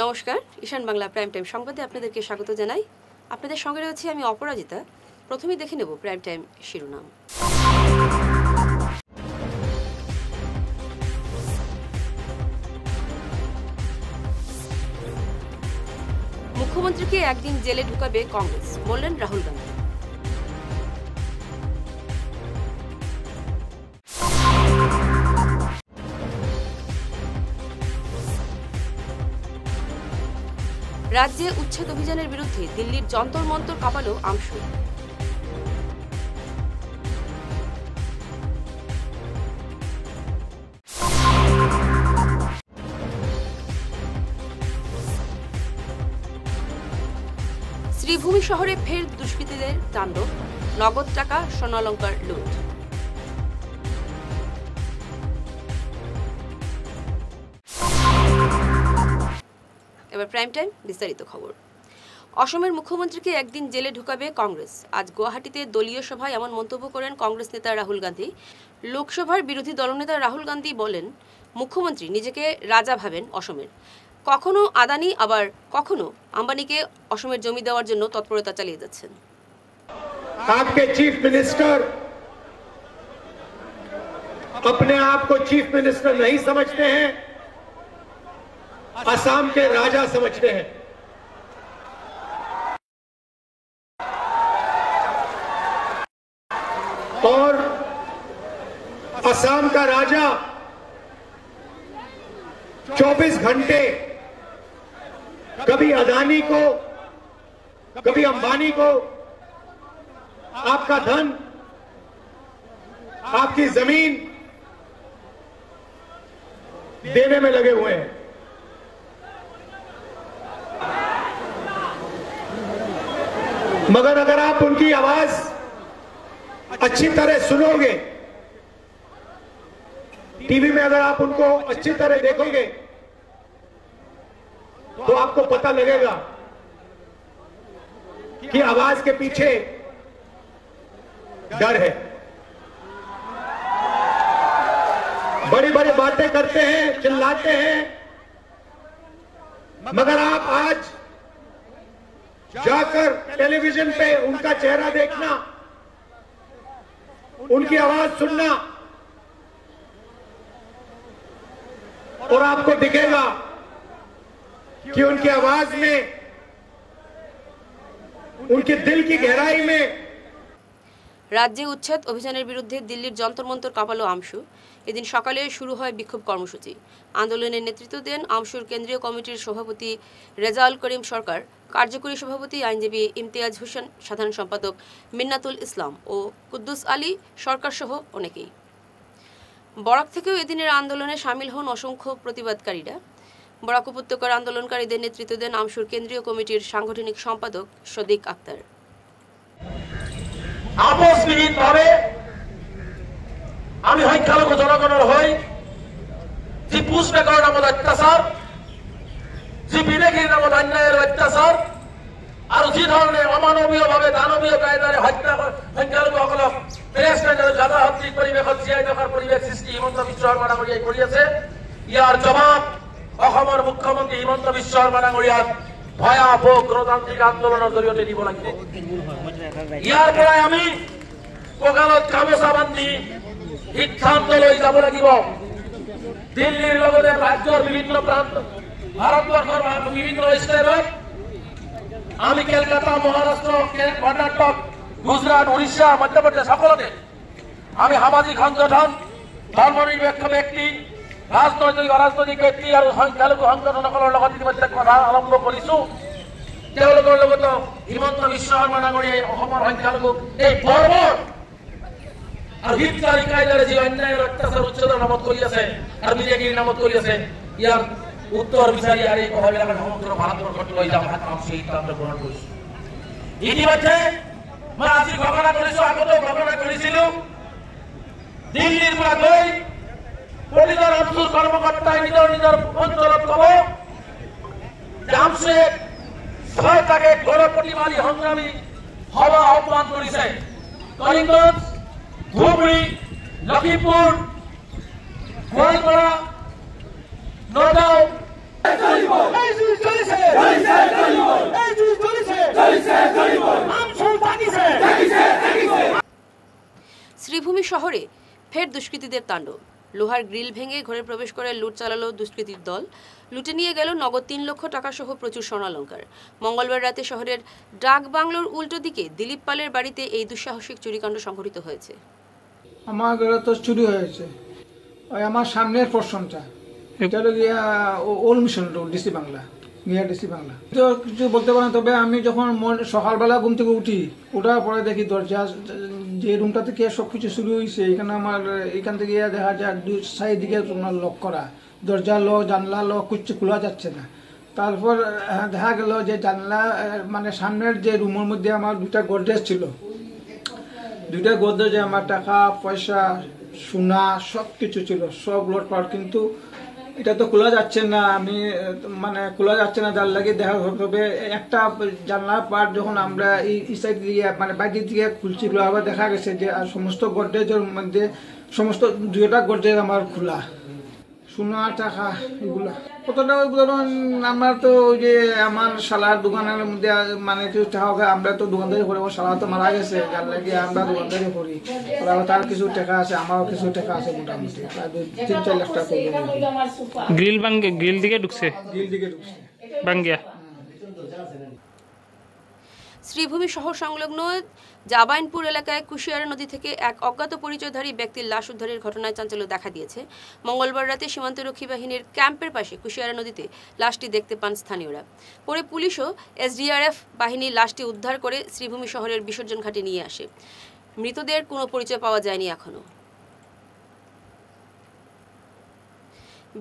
নমস্কার, ঈশান Bangla prime time সংবাদে আপনাদেরকে স্বাগত জানাই। আপনাদের সঙ্গে রয়েছে আমি অপরাজিতা। প্রথমেই দেখে নেব প্রাইম টাইম শিরোনাম। মুখ্যমন্ত্রীকে একদিন জেলে ঢুকাবে কংগ্রেস, বললেন রাহুল গান্ধী। রাজ্যে উচ্ছেদ অভিযানের বিরুদ্ধে দিল্লির যন্তর মন্তর কাঁপালো আমশু। শ্রীভূমি শহরে ফের দুষ্কৃতীদের তাণ্ডব, নগদ টাকা স্বর্ণালংকার লুট। এবার প্রাইম টাইম বিস্তারিত খবর। অসমের মুখ্যমন্ত্রীকে একদিন জেলে ঢুকাবে কংগ্রেস। আজ গুয়াহাটিতে দলীয় সভায় এমন মন্তব্য করেন কংগ্রেস নেতা রাহুল গান্ধী। লোকসভার বিরোধী দলনেতা রাহুল গান্ধী বলেন, মুখ্যমন্ত্রী নিজেকে রাজা ভাবেন অসমের। কখনো আদানি আবার কখনো আম্বানিকে অসমের জমি দেওয়ার জন্য তৎপরতা চালিয়ে যাচ্ছেন। आपके चीफ मिनिस्टर अपने आप को चीफ मिनिस्टर नहीं समझते हैं, असम के राजा समझते हैं। और असम का राजा 24 घंटे कभी अदानी को, कभी अंबानी को आपका धन, आपकी जमीन देने में लगे हुए हैं। मगर अगर आप उनकी आवाज अच्छी तरह सुनोगे, टीवी में अगर आप उनको अच्छी तरह देखोगे, तो आपको पता लगेगा कि आवाज के पीछे डर है। बड़ी बड़ी बातें करते हैं, चिल्लाते हैं, मगर आप आज जाकर टेलीविजन पे उनका चेहरा देखना, उनकी आवाज सुनना, और आपको दिखेगा कि उनकी आवाज में, उनके दिल की गहराई में। রাজ্যে উচ্ছেদ অভিযানের বিরুদ্ধে দিল্লির যন্তর মন্তর কাঁপালো আমশু। এদিন সকালে শুরু হয় বিক্ষোভ কর্মসূচি। আন্দোলনের নেতৃত্ব দেন আমশুর কেন্দ্রীয় কমিটির সভাপতি রেজাউল করিম সরকার, কার্যকরী সভাপতি আইনজীবী ইমতিয়াজ হোসেন, সাধারণ সম্পাদক মিন্নাতুল ইসলাম ও কুদ্দুস আলী সরকার সহ অনেকেই। বরাক থেকেও এদিনের আন্দোলনে সামিল হন অসংখ্য প্রতিবাদকারীরা। বরাক উপত্যকার আন্দোলনকারীদের নেতৃত্ব দেন আমশুর কেন্দ্রীয় কমিটির সাংগঠনিক সম্পাদক সদিক আক্তার। আপোষবিহীনভাবে আমি সংখ্যালঘু জনগণের হই যে পুষ্পেকর নামত অত্যাচার, যে বিবেকীর নামত অন্যায়ের অত্যাচার আৰু যি ধৰণে অমানৱীয়ভাৱে দানৱীয় কায়দাৰে হত্যা সংখ্যালঘুসকলক প্ৰেছমেণ্ট আৰু জাতাহত্তিক পৰিৱেশত জীয়াই থকাৰ পৰিৱেশ সৃষ্টি হিমন্ত বিশ্ব শৰ্মা ডাঙৰীয়াই কৰি আছে। ইয়াৰ জবাব অসমৰ মুখ্যমন্ত্ৰী হিমন্ত বিশ্ব শৰ্মা ডাঙৰীয়াক ভয়াবহ গণতান্ত্ৰিক আন্দোলনৰ জৰিয়তে দিব লাগিব। ইয়াৰ পৰাই আমি কঁকালত গামোচা বান্ধি সিদ্ধান্ত লৈ যাব লাগিব। দিল্লীৰ লগতে ৰাজ্যৰ বিভিন্ন প্ৰান্ত, ভাৰতবৰ্ষৰ বিভিন্ন ষ্টেটত, আমি কলকাতা, মহাৰাষ্ট্ৰ, কৰ্ণাটক, গুজৰাট, উৰিষ্যা, মধ্যপ্ৰদেশ সকলোতে আমি সামাজিক সংগঠন, ধৰ্মনিৰপেক্ষ ব্যক্তি, ৰাজনৈতিক অৰাজনৈতিক ব্যক্তি আৰু সংখ্যালঘু সংগঠনসকলৰ লগত ইতিমধ্যে কথা আৰম্ভ কৰিছো। তেওঁলোকৰ লগতো হিমন্ত বিশ্ব শৰ্মা ডাঙৰীয়াই অসমৰ সংখ্যালঘুক এই বৰ্বৰ আৰু হিটলাৰী কায়দাৰে যি অন্যায় অত্যাচাৰ উচ্ছেদৰ নামত কৰি আছে আৰু বিজেপিৰ নামত কৰি আছে, ইয়াৰ উত্তৰ বিচাৰি আৰু এই কথাবিলাক সমগ্ৰ ভাৰতবৰ্ষত লৈ যাম সেই সিদ্ধান্ত গ্ৰহণ কৰিছো। ইতিমধ্যে মই আজি ঘোষণা কৰিছো, আগতেও ঘোষণা কৰিছিলো, দিল্লীৰ পৰা গৈ প্ৰতিজন আমচুৰ কৰ্মকৰ্তাই নিজৰ নিজৰ অঞ্চলত কব যে আমচুৱে 6টাকে গণ প্ৰতিবাদী সংগ্ৰামী সভা আহ্বান কৰিছে। কৰিমগঞ্জ, ধুবুৰী, লখিমপুৰ, গোৱালপাৰা, নগাঁও, শ্রীভূমি শহরে ফের দুষ্কৃতীদের তাণ্ডব। লোহার গ্রিল ভেঙে ঘরে প্রবেশ করে লুট চালালো দুষ্কৃতীর দল। লুটে নিয়ে গেল নগদ 3 লক্ষ টাকা সহ প্রচুর স্বর্ণালঙ্কার। মঙ্গলবার রাতে শহরের ডাক বাংলোর উল্টো দিকে দিলীপ পালের বাড়িতে এই দুঃসাহসিক চুরিকাণ্ড সংঘটিত হয়েছে। আমার ঘরে তো চুরি হয়েছে, ওই আমার সামনের পোর্শনটা, এটা হলো গিয়া old mission road, DC Bangla, গিয়া ডিসি বাংলা। তো কিছু বলতে পারেন, তবে আমি যখন সকালবেলা ঘুম থেকে উঠি, ওঠার পরে দেখি দরজা যে রুমটা থেকে সবকিছু শুরু হয়েছে, এখানে আমার এখান থেকে দেখা যায় দুই সাইড দিকে তোমার লক করা, দরজা লক, জানলা লক, কিছু খোলা যাচ্ছে না। তারপর দেখা গেল যে জানলা মানে সামনের যে রুমের মধ্যে আমার 2টা গডরেজ ছিল, 2টা গডরেজে আমার টাকা পয়সা সোনা সব কিছু ছিল, সব লুটপাট। কিন্তু এটা তো খোলা যাচ্ছে না, আমি মানে খোলা যাচ্ছে না, যার লাগে দেখা হবে একটা জানলার পার্ট যখন আমরা এই সাইড দিয়ে মানে বাইরে দিকে খুলছি, আবার দেখা গেছে যে সমস্ত গডরেজের মধ্যে সমস্ত 2টা গডরেজ আমার খোলা, সোনা টাকা এগুলা। কতটা ধরুন আমরা তো ওই যে আমার শালার দোকানের মধ্যে মানে টাকা, আমরা তো দোকানদারি করি, শালা তো মারা গেছে, যার লাগে আমরা দোকানদারি করি, তার কিছু টাকা আছে, আমারও কিছু টাকা আছে, মোটামুটি 3-4 লাখ টাকা। গ্রিল দিকে ঢুকছে বাঙ্গিয়া। শ্রীভূমি শহর সংলগ্ন জাবাইনপুর এলাকায় কুশিয়ারা নদী থেকে এক অজ্ঞাত পরিচয়ধারী ব্যক্তির লাশ উদ্ধারের ঘটনায় চাঞ্চল্য দেখা দিয়েছে। মঙ্গলবার রাতে সীমান্তরক্ষী বাহিনীর ক্যাম্পের পাশে কুশিয়ারা নদীতে লাশটি দেখতে পান স্থানীয়রা। পরে পুলিশ ও SDRF বাহিনী লাশটি উদ্ধার করে শ্রীভূমি শহরের বিসর্জন ঘাটে নিয়ে আসে। মৃতদের কোনো পরিচয় পাওয়া যায়নি এখনো।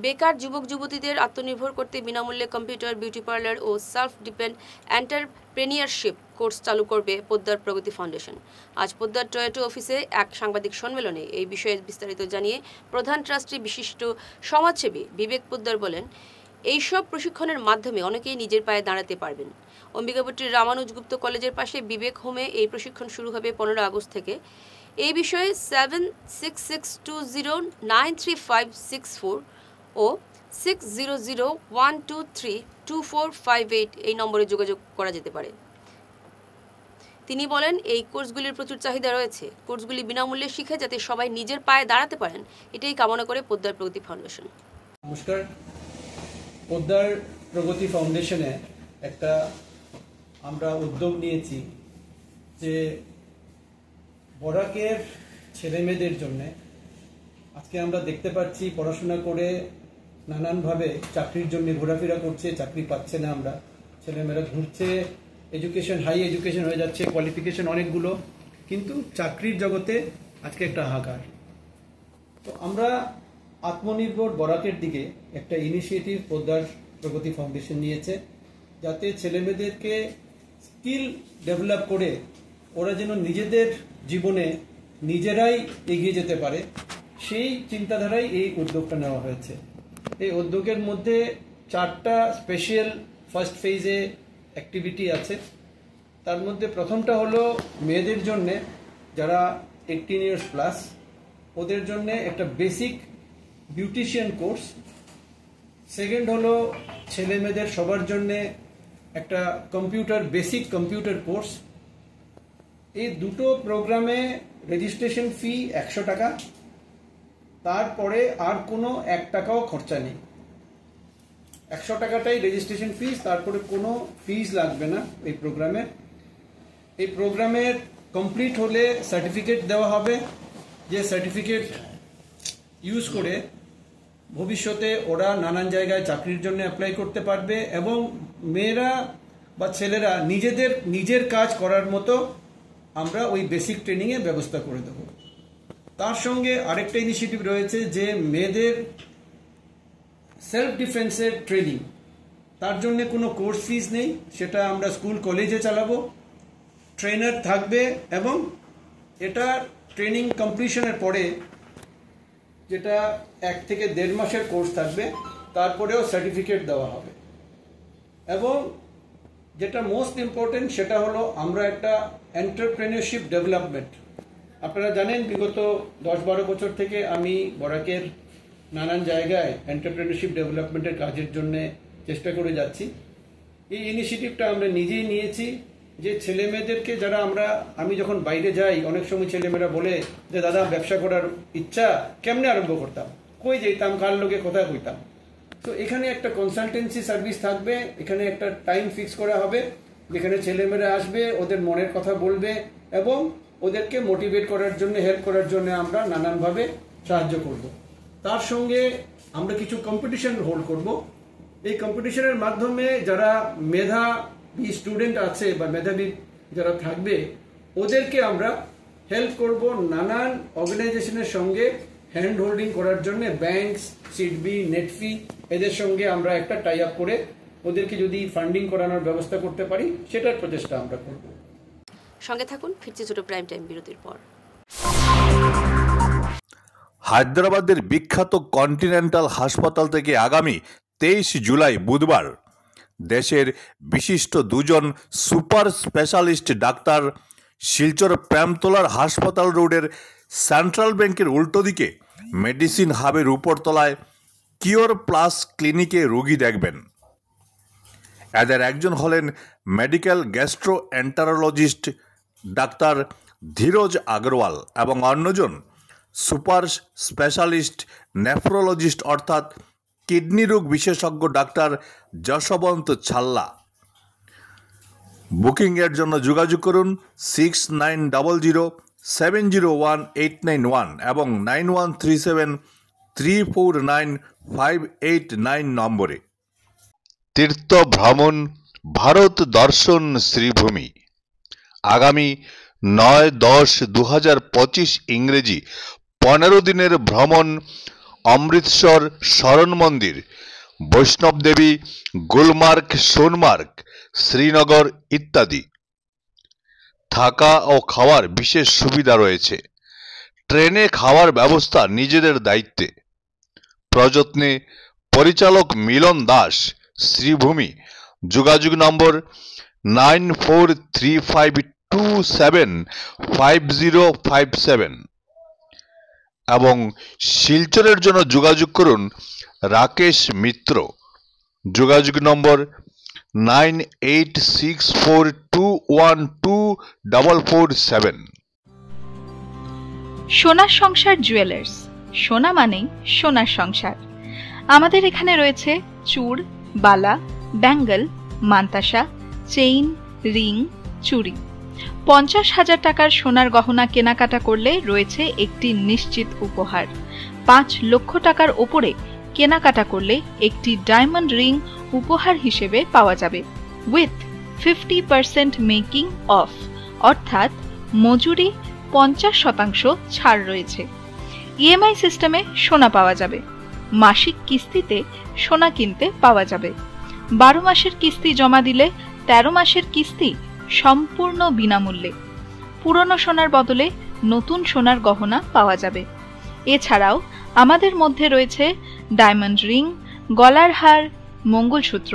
বেকার যুবক যুবতীদের আত্মনির্ভর করতে বিনামূল্যে কম্পিউটার, বিউটি পার্লার ও সেলফ ডিপেন্ড এন্টারপ্রেনিয়ারশিপ কোর্স চালু করবে পোদ্দার প্রগতি ফাউন্ডেশন। আজ পোদ্দার টয়োটো অফিসে এক সাংবাদিক সম্মেলনে এই বিষয়ে বিস্তারিত জানিয়ে প্রধান ট্রাস্টি বিশিষ্ট সমাজসেবী বিবেক পোদ্দার বলেন, এইসব প্রশিক্ষণের মাধ্যমে অনেকেই নিজের পায়ে দাঁড়াতে পারবেন। অম্বিকাপট্টির রামানুজগুপ্ত কলেজের পাশে বিবেক হোমে এই প্রশিক্ষণ শুরু হবে 15 আগস্ট থেকে। এই বিষয়ে 7662093564 ও 6001232458 এই নম্বরে যোগাযোগ করা যেতে পারে। তিনি বলেন, এই কোর্সগুলির প্রচুর চাহিদা রয়েছে। কোর্সগুলি বিনামূল্যে শিখে যাতে সবাই নিজের পায়ে দাঁড়াতে পারেন, এটাই কামনা করে পোদ্দার প্রগতি ফাউন্ডেশন। নমস্কার। পোদ্দার প্রগতি ফাউন্ডেশনে একটা আমরা উদ্যোগ নিয়েছি যে বরাকের ছেলেমেয়েদের জন্য। আজকে আমরা দেখতে পাচ্ছি পড়াশোনা করে নানানভাবে চাকরির জন্য ঘোরাফেরা করছে, চাকরি পাচ্ছে না। আমরা ছেলেমেয়েরা ঘুরছে, এডুকেশন হাই এডুকেশন হয়ে যাচ্ছে, কোয়ালিফিকেশন অনেকগুলো, কিন্তু চাকরির জগতে আজকে একটা হাহাকার। তো আমরা আত্মনির্ভর বরাকের দিকে একটা ইনিশিয়েটিভ পোদ্দার প্রগতি ফাউন্ডেশন নিয়েছে, যাতে ছেলেমেয়েদেরকে স্কিল ডেভেলপ করে ওরা যেন নিজেদের জীবনে নিজেরাই এগিয়ে যেতে পারে, সেই চিন্তাধারায় এই উদ্যোগটা নেওয়া হয়েছে। এই উদ্যোগের মধ্যে 4টা স্পেশাল ফার্স্ট ফেজে অ্যাক্টিভিটি আছে। তার মধ্যে প্রথমটা হলো মেয়েদের জন্য, যারা 18 ইয়ার্স প্লাস, ওদের জন্য একটা বেসিক বিউটিশিয়ান কোর্স। সেকেন্ড হলো ছেলে মেয়েদের সবার জন্য একটা বেসিক কম্পিউটার কোর্স। এই দুটো প্রোগ্রামে রেজিস্ট্রেশন ফি 100 টাকা, তারপরে আর কোনো 1 টাকাও খরচা নেই। 100 টাকাটাই রেজিস্ট্রেশন ফিস, তারপরে কোনো ফিস লাগবে না এই প্রোগ্রামে। এই প্রোগ্রামের কমপ্লিট হলে সার্টিফিকেট দেওয়া হবে, যে সার্টিফিকেট ইউজ করে ভবিষ্যতে ওরা নানান জায়গায় চাকরির জন্য অ্যাপ্লাই করতে পারবে, এবং মেয়েরা বা ছেলেরা নিজের কাজ করার মতো আমরা ওই বেসিক ট্রেনিংয়ে ব্যবস্থা করে দেব। তার সঙ্গে আরেকটা ইনিশিয়েটিভ রয়েছে যে মেয়েদের সেলফ ডিফেন্সের ট্রেনিং। তার জন্য কোনো কোর্স ফিস নেই, সেটা আমরা স্কুল কলেজে চালাবো, ট্রেনার থাকবে, এবং এটা ট্রেনিং কমপ্লিশনের পরে, যেটা 1 থেকে 1.5 মাসের কোর্স থাকবে, তারপরেও সার্টিফিকেট দেওয়া হবে। এবং যেটা মোস্ট ইম্পর্টেন্ট সেটা হলো আমরা একটা এন্টারপ্রেনিয়রশিপ ডেভেলপমেন্ট। আপনারা জানেন বিগত 10-12 বছর থেকে আমি বরাকের নানান জায়গায় এন্টারপ্রেনিয়রশিপ ডেভেলপমেন্টের কাজের জন্য চেষ্টা করে যাচ্ছি। এই ইনিশিয়েটিভটা আমরা নিজেই নিয়েছি যে ছেলে মেয়েদেরকে যারা আমি যখন বাইরে যাই অনেক সময় ছেলেমেয়েরা বলে যে দাদা ব্যবসা করার ইচ্ছা কেমনে আরম্ভ করতাম, কই যেতাম, কার লোকে কোথায় কইতাম। তো এখানে একটা কনসালটেন্সি সার্ভিস থাকবে, এখানে একটা টাইম ফিক্স করা হবে যেখানে ছেলেমেয়েরা আসবে, ওদের মনের কথা বলবে এবং ওদেরকে মোটিভেট করার জন্য, হেল্প করার জন্য আমরা নানানভাবে সাহায্য করব। তার সঙ্গে আমরা কিছু কম্পিটিশন হোল্ড করব। এই কম্পিটিশনের মাধ্যমে যারা মেধাবী স্টুডেন্ট আছে বা মেধাবী যারা থাকবে ওদেরকে আমরা হেল্প করব নানান অর্গানাইজেশনের সঙ্গে হ্যান্ড হোল্ডিং করার জন্য। ব্যাংক, সিডবি, নেটফি এদের সঙ্গে আমরা একটা টাই আপ করে ওদেরকে যদি ফান্ডিং করানোর ব্যবস্থা করতে পারি সেটার প্রচেষ্টা আমরা করব। সঙ্গে থাকুন, ফিরছে ছোট প্রাইম টাইম বিরতির পর। হায়দ্রাবাদের বিখ্যাত কন্টিনেন্টাল হাসপাতাল থেকে আগামী 23 জুলাই বুধবার দেশের বিশিষ্ট দুজন সুপার স্পেশালিস্ট ডাক্তার শিলচর প্রেমতলার হাসপাতাল রোডের সেন্ট্রাল ব্যাংকের উল্টো দিকে মেডিসিন হাবের উপরতলায় কিওর প্লাস ক্লিনিকে রোগী দেখবেন। এদের একজন হলেন medical gastroenterologist doctor Dheeraj Agarwal এবং অন্যজন সুপার স্পেশালিস্ট নেফ্রোলজিস্ট অর্থাৎ কিডনি রোগ বিশেষজ্ঞ ডাক্তার যশবন্ত ছাল্লা। বুকিংয়ের জন্য যোগাযোগ করুন 6900701891 এবং 9137349589 নম্বরে। তীর্থ ভ্রমণ ভারত দর্শন শ্রীভূমি আগামী 9-10-2025 ইংরেজি 15 দিনের ভ্রমণ অমৃতসর শরণ মন্দির, বৈষ্ণবদেবী, গুলমার্গ, সোনমার্গ, শ্রীনগর ইত্যাদি। থাকা ও খাওয়ার বিশেষ সুবিধা রয়েছে। ট্রেনে খাওয়ার ব্যবস্থা নিজেদের দায়িত্বে। প্রযত্নে পরিচালক মিলন দাস, শ্রীভূমি। যোগাযোগ নম্বর 9435275057 এবং শিলচরের জন্য যোগাযোগ করুন রাকেশ মিত্র। যোগাযোগ নম্বর 9864212447। সোনার সংসার জুয়েলার্স, সোনা মানেই সোনার সংসার। আমাদের এখানে রয়েছে চূড়, বালা, ব্যাঙ্গল, মান্তাসা, চেইন, রিং, চুড়ি। 50,000 টাকার সোনার গহনা কেনাকাটা করলে রয়েছে একটি নিশ্চিত উপহার। 5 লক্ষ টাকার ওপরে কেনাকাটা করলে একটি ডায়মন্ড রিং উপহার হিসেবে পাওয়া যাবে উইথ 50% মেকিং অফ, অর্থাৎ মজুরি 50% ছাড় রয়েছে। ইএমআই সিস্টেমে সোনা পাওয়া যাবে। মাসিক কিস্তিতে সোনা কিনতে পাওয়া যাবে। 12 মাসের কিস্তি জমা দিলে 13 মাসের কিস্তি সম্পূর্ণ বিনামূল্যে। পুরনো সোনার বদলে নতুন সোনার গহনা পাওয়া যাবে। এছাড়াও আমাদের মধ্যে রয়েছে ডায়মন্ড রিং, গলার হার, মঙ্গলসূত্র।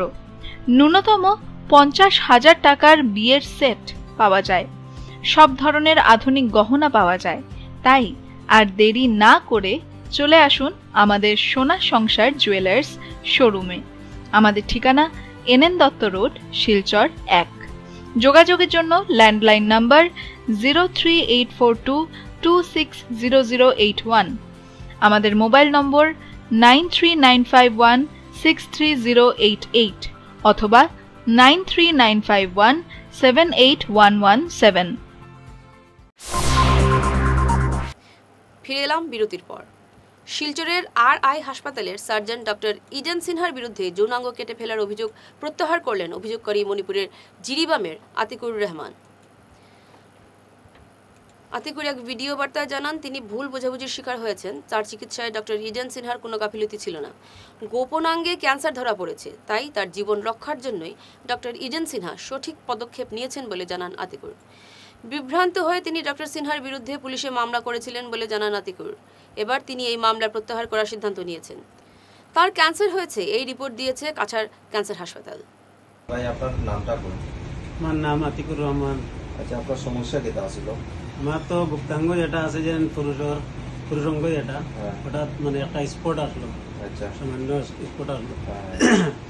ন্যূনতম 50,000 টাকার বিয়ের সেট পাওয়া যায়। সব ধরনের আধুনিক গহনা পাওয়া যায়। তাই আর দেরি না করে চলে আসুন আমাদের সোনা সংসার জুয়েলার্স শোরুমে। আমাদের ঠিকানা NN দত্ত রোড, শিলচর 1। যোগাযোগের জন্য ল্যান্ডলাইন নাম্বার 03842260081, আমাদের মোবাইল নম্বর 9395163088 অথবা 9395178117। ফিরে এলাম বিরতির পর। শিলচরের RI হাসপাতালের সার্জন ডক্টর ইডেন সিনহার বিরুদ্ধে যৌনাঙ্গ কেটে ফেলার অভিযোগ প্রত্যাহার করলেন অভিযোগকারী মণিপুরের জিরিবামের আতিকুর রহমান। আতিকুর এক ভিডিও বার্তায় জানান তিনি ভুল বোঝাবুঝির শিকার হয়েছেন। তার চিকিৎসায় ডক্টর ইডেন সিনহার কোনো গাফিলতি ছিল না। গোপনাঙ্গে ক্যান্সার ধরা পড়েছে, তাই তার জীবন রক্ষার জন্যই ডক্টর ইডেন সিনহা সঠিক পদক্ষেপ নিয়েছেন বলে জানান আতিকুর। বিভ্রান্ত হয়ে তিনি ডক্টর সিনহার বিরুদ্ধে পুলিশে মামলা করেছিলেন বলে জানান আতিকুর। এবার তিনি এই মামলা প্রত্যাহার করার সিদ্ধান্ত নিয়েছেন। তার ক্যান্সার হয়েছে এই রিপোর্ট দিয়েছে কাছাড় ক্যান্সার হাসপাতাল। ভাই আপনার নামটা বলুন। আমার নাম আতিকুর রহমান। আচ্ছা আপনার সমস্যা কেটা ছিল? আমার তো গুপ্তাঙ্গ যেটা আছে যে পুরুষের পুরুষঙ্গই এটা হঠাৎ মানে একটা স্পট আসলো, আচ্ছা সামান্য স্পট আসলো।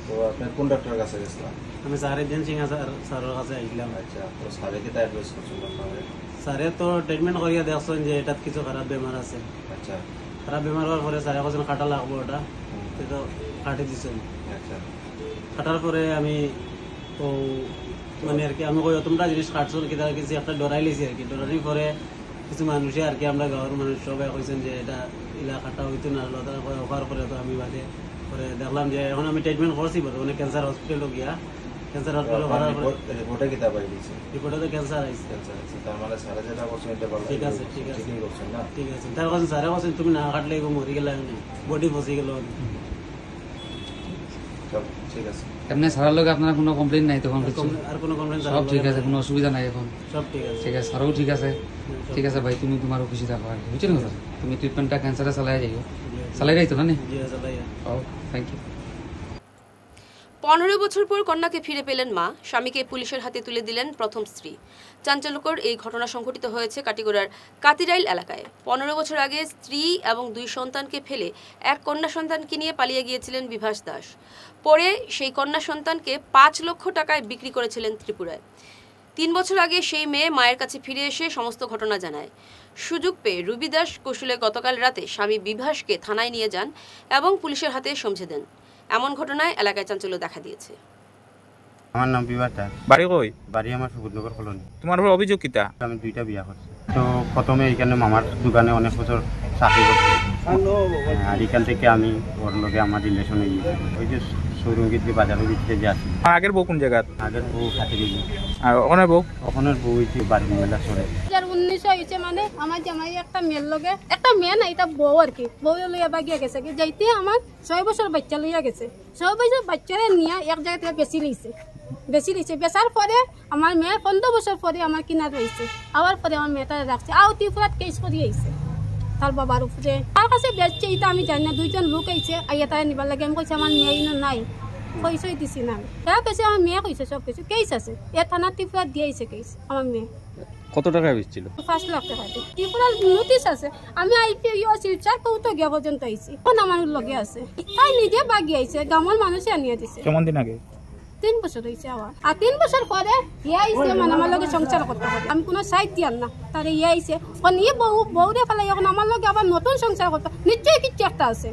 তো আপনি কোন ডাক্তারের কাছে গেছিলেন? আমি সারেদ্দিন সিং স্যারের কাছে আসলাম। আচ্ছা, তো স্যারে কি তাই অ্যাডভাইস করছিল আপনাদের? স্যারে তো ট্রিটমেন্ট করিয়া দেখছেন যে এটাত কিছু খারাপ বেমার আছে। আচ্ছা, খারাপ বেমার হওয়ার পরে স্যারে কৈছেন কাটা লাগবো, ওটা তো কাটি দিছেন। আচ্ছা, কাটার পরে আমি ও মানে আর কি আমি কই তোমরা জিনিস কাটছো কিনা কিছু একটা ডরাই লিছি আর কি। ডরানোর পরে কিছু মানুষে আর কি আমরা গাঁৱৰ মানুষ সবাই কইছেন যে এটা এলাকাটা হইতো না, হওয়ার পরে তো আমি বাদে পরে দেখলাম যে এখন আমি ট্রিটমেন্ট করছি বর্তমানে ক্যান্সার হসপিটালে গিয়া। ক্যান্সার হসপিটালে করার পরে রিপোর্টে কি তা পাই দিয়েছে? রিপোর্টে তো ক্যান্সার আইছে। ক্যান্সার আছে, তার মানে স্যারে যেটা করছেন এটা ভালো। ঠিক আছে, ঠিক আছে, ঠিকই করছেন না? ঠিক আছে। তার কাছে স্যারে কৈছেন তুমি না কাটলে মরি গেলে বডি ফসি গেল। সব ঠিক আছে। এমনি সারার লগে আপনার কোনো কমপ্লেইন নাই তখন? আর কোনো কমপ্লেইন? সব ঠিক আছে, কোনো অসুবিধা নাই এখন? সব ঠিক আছে। ঠিক আছে, সারাও ঠিক আছে। ঠিক আছে ভাই, তুমি তোমার খুশি থাকো আর কি, বুঝছেন কথা? তুমি ট্রিটমেন্টটা ক্যান্সারে চালাই যাইও, চালাই যাইতো না? ও থ্যাংক ইউ। 15 বছর পর কন্যাকে ফিরে পেলেন মা, স্বামীকে পুলিশের হাতে তুলে দিলেন প্রথম স্ত্রী। চাঞ্চল্যকর এই ঘটনা সংঘটিত হয়েছে কাটিগড়ার কাতিরাইল এলাকায়। 15 বছর আগে স্ত্রী এবং 2 সন্তানকে ফেলে এক কন্যা সন্তানকে নিয়ে পালিয়ে গিয়েছিলেন বিভাস দাস। পরে সেই কন্যা সন্তানকে 5 লক্ষ টাকায় বিক্রি করেছিলেন ত্রিপুরায়। 3 বছর আগে সেই মেয়ে মায়ের কাছে ফিরে এসে সমস্ত ঘটনা জানায়। সুযোগ পেয়ে রুবি দাস কৌশলে গতকাল রাতে স্বামী বিভাসকে থানায় নিয়ে যান এবং পুলিশের হাতে সমঝে দেন। এমন ঘটনায় এলাকায় চাঞ্চল্য দেখা দিয়েছে। আমার নাম বিভাস দাস। বাড়ি কই? বাড়ি আমার সুবুদ্নগর কলোনি। তোমার উপর অভিযোগ কিতা? আমি 2টা বিয়া করছি। তো প্রথমে এখানে মামার দোকানে অনেক বছর চাকরি করছি, আর এখান থেকে আমি ওর লগে আমার রিলেশন হয়ে গেছি। ওই যে সৌরঙ্গীর যে বাজারের ভিতরে যে আছি। আগের বউ কোন জায়গা? আগের বউ খাতে গেছি। আর ওখানের বউ? ওখানের বউ হয়েছে বাড়ির মেলা সরে। 2019 হয়েছে মানে আমার জামাই একটা মেয়ের লগে, একটা মেয়ে না এটা বউ আর কি, বউ লইয়া বাগিয়া গেছে কি যাইতে আমার 6 বছর বাচ্চা লইয়া গেছে। 6 বছর বাচ্চারে নিয়ে এক জায়গা থেকে বেশি নিয়েছে। বেচার পরে আমার মেয়ে 15 বছর পরে আমার কিনার রয়েছে। আবার পরে আমার মেয়েটা রাখছে, আও ত্রিপুরাত কেস করিয়ে আইছে তার বাবার উপরে। তার কাছে বেচছে এটা আমি জানি না। 2জন লোক আইছে আইয়া তাই নিবার লাগে। আমি কইছি আমার মেয়ে ইনো নাই, পয়সাই দিছি না। তারা কেছে আমার মেয়ে কইছে সব কিছু কেস আছে, এ থানা ত্রিপুরাত দিয়েছে কেস। আমার মেয়ে কত টাকা বেচছিল? 5 লাখ টাকা দিয়ে ত্রিপুরার নোটিশ আছে। আমি আইপিও শিলচর কৌতো গিয়া পর্যন্ত আইছি, কোন আমার লগে আছে। তাই নিজে বাগি আইছে, গ্রামের মানুষে আনিয়ে দিছে। কেমন দিন আগে? 3 বছর হয়েছে আমার। আর 3 বছর পরে ইয়ে আইছে মানে আমার লগে সংসার করতে হবে। আমি কোনো সাইড দিয়ার না, তারে ইয়ে আইছে নিয়ে বউরে ফেলাই এখন আমার লগে আবার নতুন সংসার করতে। নিশ্চয়ই কিছু একটা আছে।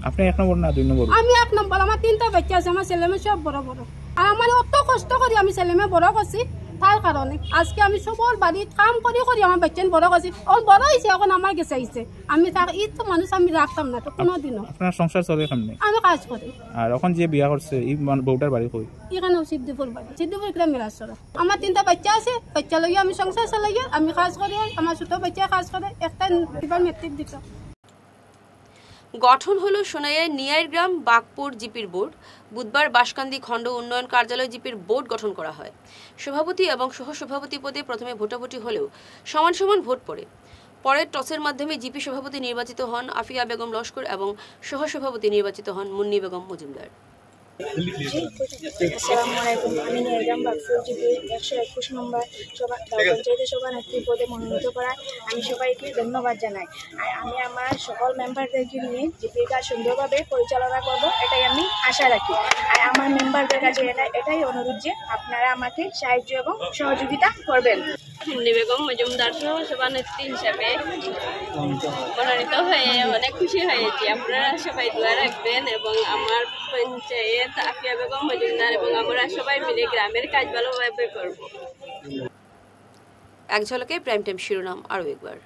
আপনি 1 নম্বর না 2 নম্বর? আমি 1 নম্বর। আমার 3টা বাচ্চা আছে, আমার ছেলে মেয়ে সব বড় বড়। আর আমার অত কষ্ট করি আমি ছেলে মেয়ে বড় করছি, তার কারণে আজকে আমি সবর বাড়ি কাম করি করি আমার বাচ্চা বড় করছি। ওর বড় হয়েছে এখন আমার কাছে আইছে। আমি তার এই তো মানুষ আমি রাখতাম না তো কোনোদিনও। আপনার সংসার চলে কেমনে? আমি কাজ করি। আর এখন যে বিয়া করছে এই বউটার বাড়ি কই? এখানে সিদ্ধিপুর বাড়ি, সিদ্ধিপুর গ্রাম মেরাসরা। আমার 3টা বাচ্চা আছে, বাচ্চা লইয়া আমি সংসার চালাই, আমি কাজ করি, আমার ছোট বাচ্চা কাজ করে। একটা এবার মেট্রিক দিত। গঠন হলো সোনাইয়ের নিয়াইগ্রাম বাগপুর জিপির বোর্ড। বুধবার বাঁশকান্দি খণ্ড উন্নয়ন কার্যালয় জিপির বোর্ড গঠন করা হয়। সভাপতি এবং সহসভাপতি পদে প্রথমে ভোটাভুটি হলেও সমান সমান ভোট পড়ে। পরে টসের মাধ্যমে জিপি সভাপতি নির্বাচিত হন আফিয়া বেগম লস্কর এবং সহসভাপতি নির্বাচিত হন মুন্নি বেগম মজুমদার। আসসালামাইকুম। আমি নিয়াইগ্রাম বাগপুর জিপির 121 নম্বর পঞ্চায়েতের সভানেত্রী পদে মনোনীত করায় আমি সবাইকে ধন্যবাদ জানাই। আর আমি আমার সকল মেম্বারদেরকে নিয়ে জিপির কাজ সুন্দরভাবে পরিচালনা করব, এটাই আমি আশা রাখি। আর আমার মেম্বারদের কাছে এটাই অনুরোধ যে আপনারা আমাকে সাহায্য এবং সহযোগিতা করবেন। মুন্নি বেগম মজুমদার সহ সভানেত্রী হিসাবে মনোনীত হয়ে অনেক খুশি হয়েছি। আপনারা সবাই দোয়া রাখবেন এবং আমার পঞ্চায়েত আফিয়া বেগম মজুমদার এবং আমরা সবাই মিলে গ্রামের কাজ ভালোভাবে করব। এক ঝলকে প্রাইম টাইম শিরোনাম আরও একবার।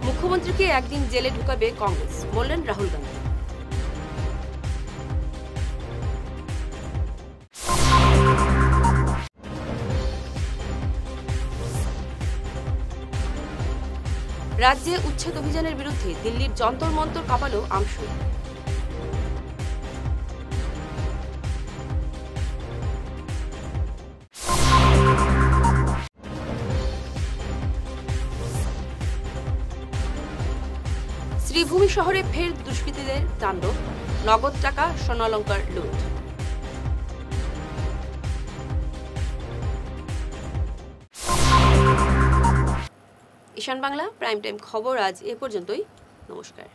মুখ্যমন্ত্রীকে একদিন জেলে ঢুকাবে কংগ্রেস, বললেন রাহুল গান্ধী। রাজ্যে উচ্ছেদ অভিযানের বিরুদ্ধে দিল্লির যন্তর মন্তর কাঁপালো আমশু। শ্রীভূমি শহরে ফের দুষ্কৃতীদের তাণ্ডব, নগদ টাকা স্বর্ণালংকার লুট। ভিশন বাংলা প্রাইম টাইম খবর আজ এ পর্যন্তই। নমস্কার।